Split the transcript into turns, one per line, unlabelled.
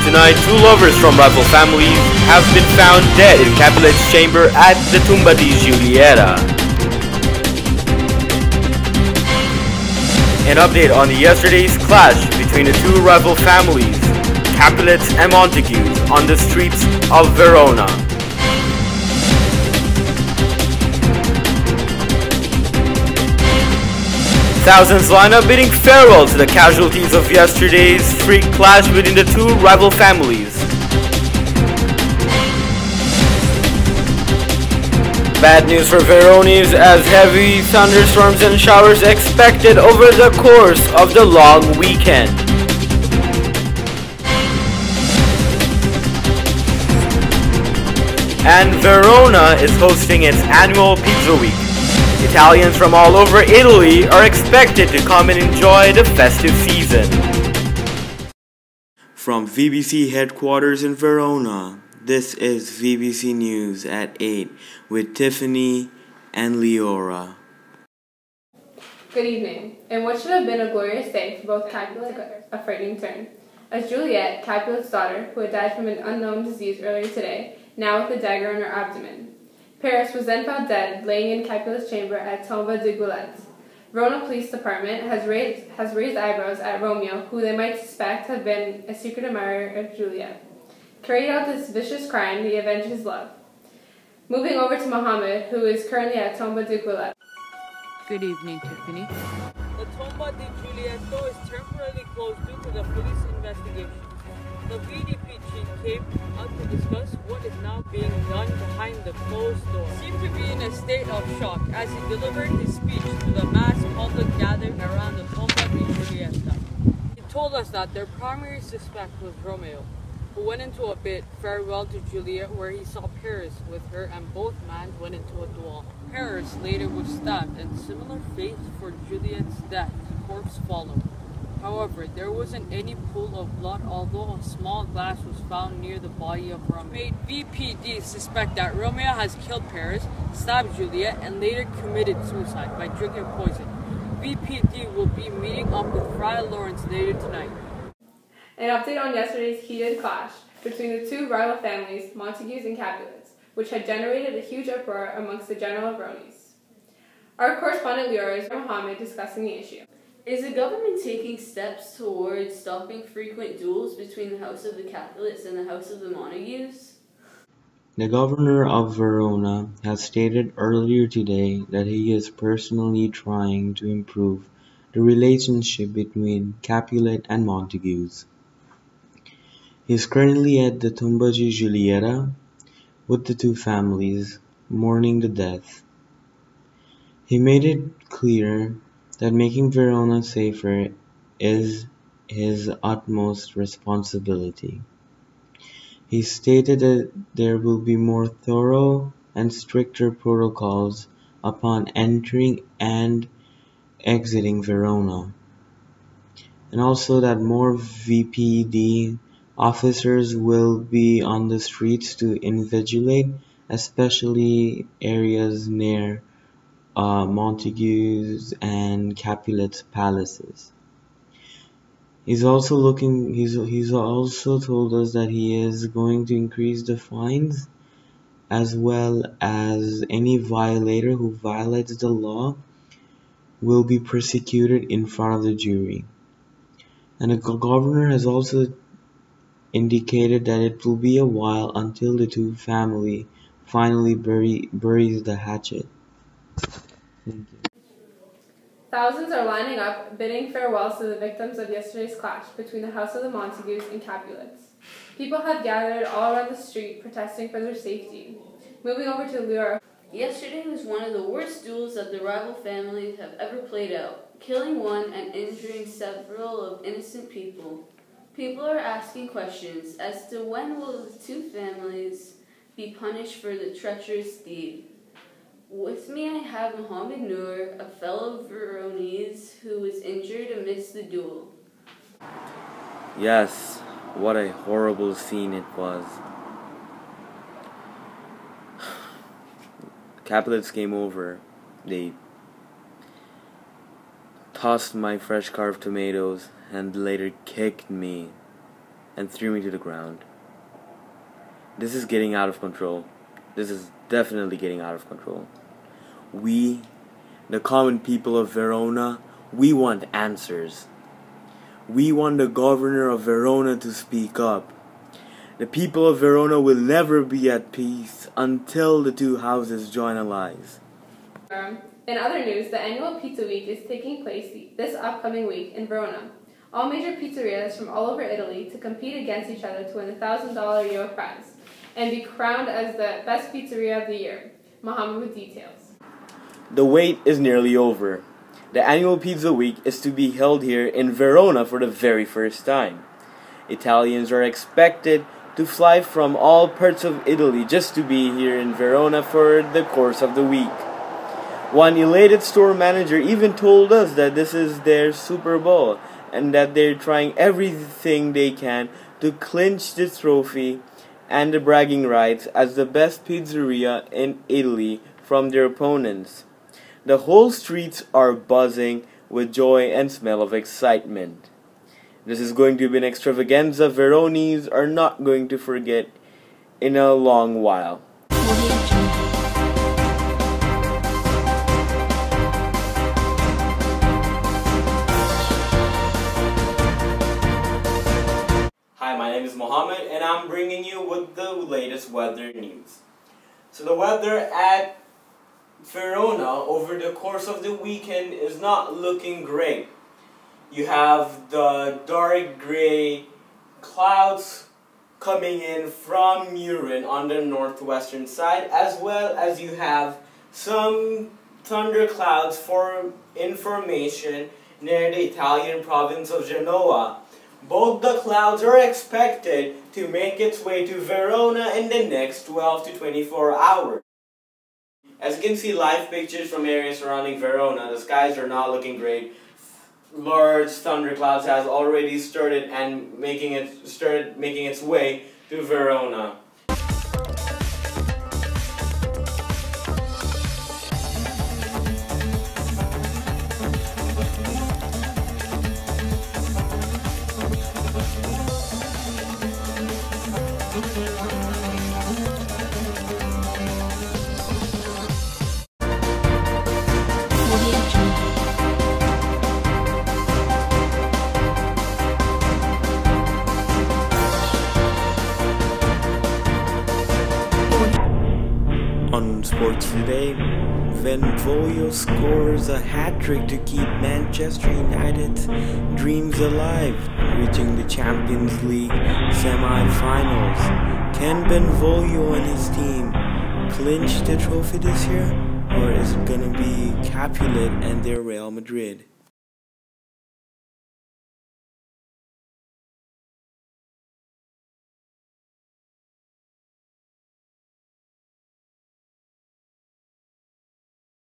tonight, two lovers from rival families have been found dead in Capulet's chamber at the Tumba di Giulietta. An update on yesterday's clash between the two rival families, Capulets and Montagues, on the streets of Verona. Thousands line up bidding farewell to the casualties of yesterday's street clash between the two rival families. Bad news for Veronese, as heavy thunderstorms and showers expected over the course of the long weekend. And Verona is hosting its annual Pizza Week. Italians from all over Italy are expected to come and enjoy the festive season. From VBC headquarters in Verona, this is VBC News at 8 with Tiffany and Leora.
Good evening. In what should have been a glorious day for both Capulet took a frightening turn. As Juliette, Capulet's daughter, who had died from an unknown disease earlier today, now with a dagger in her abdomen. Paris was then found dead, laying in Capulet's chamber at Tomba di Giulietta. Verona Police Department has raised eyebrows at Romeo, who they might suspect had been a secret admirer of Juliette. Carried out this vicious crime, he avenged his love. Moving over to Mohammed, who is currently at Tomba di Giulietta.
Good evening, Tiffany.
The Tomba di Giulietta is temporarily closed due to the police investigation. The BDP chief came out to discuss what is now being done behind the closed door. He seemed to be in a state of shock as he delivered his speech to the mass public gathered around the Tomba di Giulietta. He told us that their primary suspect was Romeo, who went into a bid farewell to Juliet, where he saw Paris with her, and both men went into a duel. Paris later was stabbed, and similar fate for Juliet's death. Corpse followed. However, there wasn't any pool of blood, although a small glass was found near the body of Romeo. Made VPD suspect that Romeo has killed Paris, stabbed Juliet, and later committed suicide by drinking poison. VPD will be meeting up with Friar Lawrence later tonight.
An update on yesterday's heated clash between the two rival families, Montagues and Capulets, which had generated a huge uproar amongst the general Veronese. Our correspondent Leora is Mohammed discussing the issue.
Is the government taking steps towards stopping frequent duels between the House of the Capulets and the House of the Montagues?
The governor of Verona has stated earlier today that he is personally trying to improve the relationship between Capulet and Montagues. He is currently at the Tomba di Giulietta with the two families, mourning the death. He made it clear that making Verona safer is his utmost responsibility. He stated that there will be more thorough and stricter protocols upon entering and exiting Verona, and also that more VPD officers will be on the streets to invigilate, especially areas near Montagues and Capulet's palaces. He's also told us that he is going to increase the fines, as well as any violator who violates the law will be prosecuted in front of the jury. And the governor has also indicated that it will be a while until the two family finally buries the hatchet. Thank you.
Thousands are lining up, bidding farewells to the victims of yesterday's clash between the House of the Montagues and Capulets. People have gathered all around the street protesting for their safety. Moving over to Leora.
Yesterday was one of the worst duels that the rival families have ever played out, killing one and injuring several of innocent people. People are asking questions as to when will the two families be punished for the treacherous deed. With me I have Mohammed Noor, a fellow Veronese who was injured amidst the duel.
Yes, what a horrible scene it was. Capulets came over. They tossed my fresh carved tomatoes and later kicked me and threw me to the ground. This is getting out of control. This is definitely getting out of control. We, the common people of Verona, we want answers. We want the governor of Verona to speak up. The people of Verona will never be at peace until the two houses join allies.
In other news, the annual Pizza Week is taking place this upcoming week in Verona. All major pizzerias from all over Italy to compete against each other to win the $1,000 Euro prize and be crowned as the best pizzeria of the year. Mohammed with details.
The wait is nearly over. The annual Pizza Week is to be held here in Verona for the very first time. Italians are expected to fly from all parts of Italy just to be here in Verona for the course of the week. One elated store manager even told us that this is their Super Bowl and that they're trying everything they can to clinch the trophy and the bragging rights as the best pizzeria in Italy from their opponents. The whole streets are buzzing with joy and smell of excitement. This is going to be an extravaganza Veronese are not going to forget in a long while. Hi, my name is Mohammed and I'm bringing you with the latest weather news. So the weather at Verona over the course of the weekend is not looking great. You have the dark gray clouds coming in from Turin on the northwestern side, as well as you have some thunderclouds for information near the Italian province of Genoa. Both the clouds are expected to make its way to Verona in the next 12 to 24 hours. As you can see live pictures from areas surrounding Verona, the skies are not looking great. Large thunderclouds has already started and making its way to Verona. On Sports Today, Benvolio scores a hat-trick to keep Manchester United's dreams alive, reaching the Champions League semi-finals. Can Benvolio and his team clinch the trophy this year, or is it gonna be Capulet and their Real Madrid?